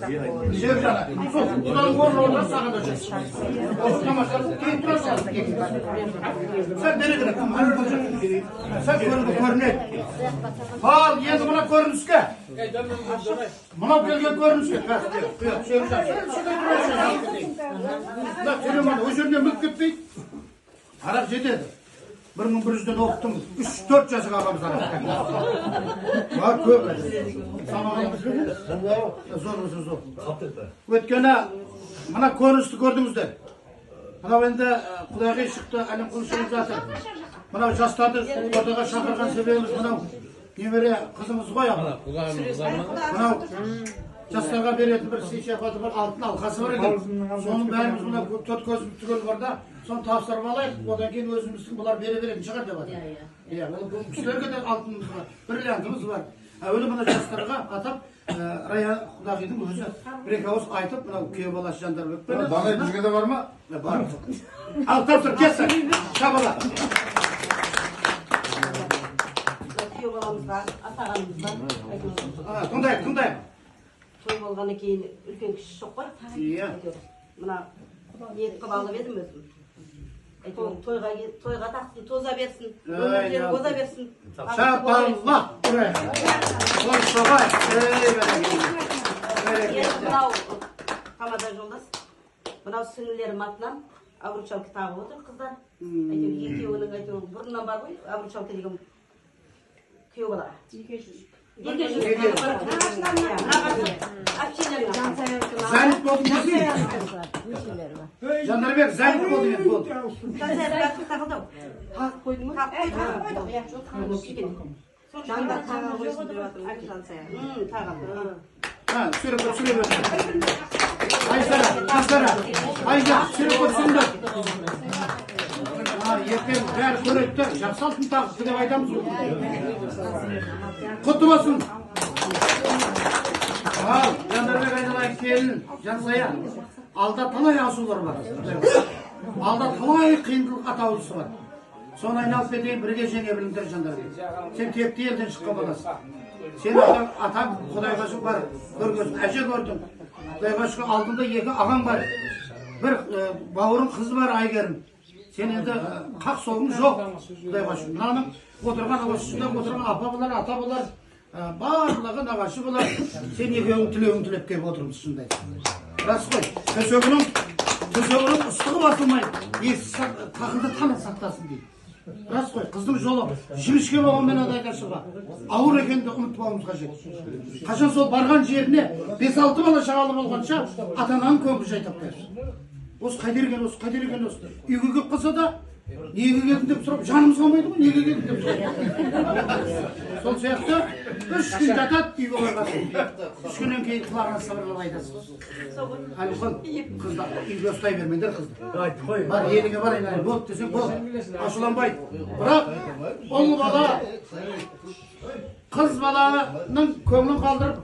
Sevcan, ulan orada sana da çek. Tamam, sen turasın. Sen nereye gidiyorsun? Hani bulacak gibi. Sen görünet. Al, yendi buna görünüske. Buna gelgen görünüske. Sevcan, sen turasın. Bak, senin bana özürüne mülk gitmeyin. Arak jededi. 1100'den okudum. 3-4 yaşa alamız arak. Var köp. Zor. Ötkene, bana konuştu gördünüzler. Bana bende Kuday'a çıktı, elim konuşuyoruz zaten. Bana jastарды orada şakırgan sebebimiz bana nemere kızımız koyalım. Bana jastарға berетін bir şey yapады var, altın alқасы var екен. Соның бәріміз мына төрт көзіміз түгел бар да, соны тапсырып алайық, одан кейін өзіміздің бұлар бере беретін шығар деп жатыр. Иә, бұл кісілерге де алтынымыз бар, бриллиантымыз бар. Әуелі мына жастарға атап, Рая Құдағидың өзі бір-екі ауыз айтып, мынау күйеу баласы Жандарбек пен. Данай бізге де бар ма? Бар. Ал тапсыр, кетсін, шабала. Күйеу баламызға, атағанымызға. Тыңдай. Той болғаннан кейін үлкен кіші жоқ қой. Иә. Мына ниетке бағлап едім өзім. Тойға тақсын, тоза берсін, өмірлері боза берсін. Шапалла. Ой, соғай. Мынау Тамада жолдас, мынау сіңілерім атынан обручалка тағып отыр қыздар. Екеуінің бұрыннан бар ғой, обручалка деген күйеу бала. Zanit oldu mu? Jandarбек zanit oldu mu? Jandarбек taqıldı. Taqып koydun mu? Taqып koydum. Jandarбек taqып koysun деп жатыр. Taqып. Ha, sürüp. Aysara. Ayca, sürüp. Ертең бәрі көреді, жақсы алтын тағыпты деп айтамыз ғой. Құтты болсын. Ал, Жандарбек айналайын келін, Жансая. Алда талай асулар бар. Алда талай қиындылық атаулысы бар. Соны айналып кетейін, бірге жеңе біліңдер Жандарбек. Сен текті елден шыққан боласың. Сен атам Құдайға шүкір бар, көргенсің, әже көрдің. Құдайға шүкір алдында екі ағаң бар. Бір бауырың қыз бар, Айгерім. Sen енді қақ соғың жоқ, Құдайға шүкір. Мынаның отырған ағашында отырған апа болар, ата болар, барлығы нағашы болар. Сен екеуің тілеуің келіп отырмыз шындай. Рас қой, төсегінің ыстығы басылмай, тақылды тана сақтасын дейді. Рас қой, қыздың жолы жіңішке болғанмен адайдашыға ауыр екенді ұмытпауымыз қажет. Қашан сол барған жеріне 5-6 бала шағалы болғанша ата-ананың көңілі жайтап берсін. Осы қайда ерген осы. Үйге келіп қалса да, неге келдің деп сұрап, жанымыз қалмайды ғой, неге келдің деп сұрап. Сол сияқты, 3 күн жатады, үйге қойғасын. 3 күннен кейін құлағына сыбырлап айтасыз. Әліқұл, қыздар, үйге ұстай бермеңдер қыздар. Бар, еліңе барайын, болды десең, болды. Ашуланбайды. Бірақ, ол бала, қыз баланың көңілін қалдырып,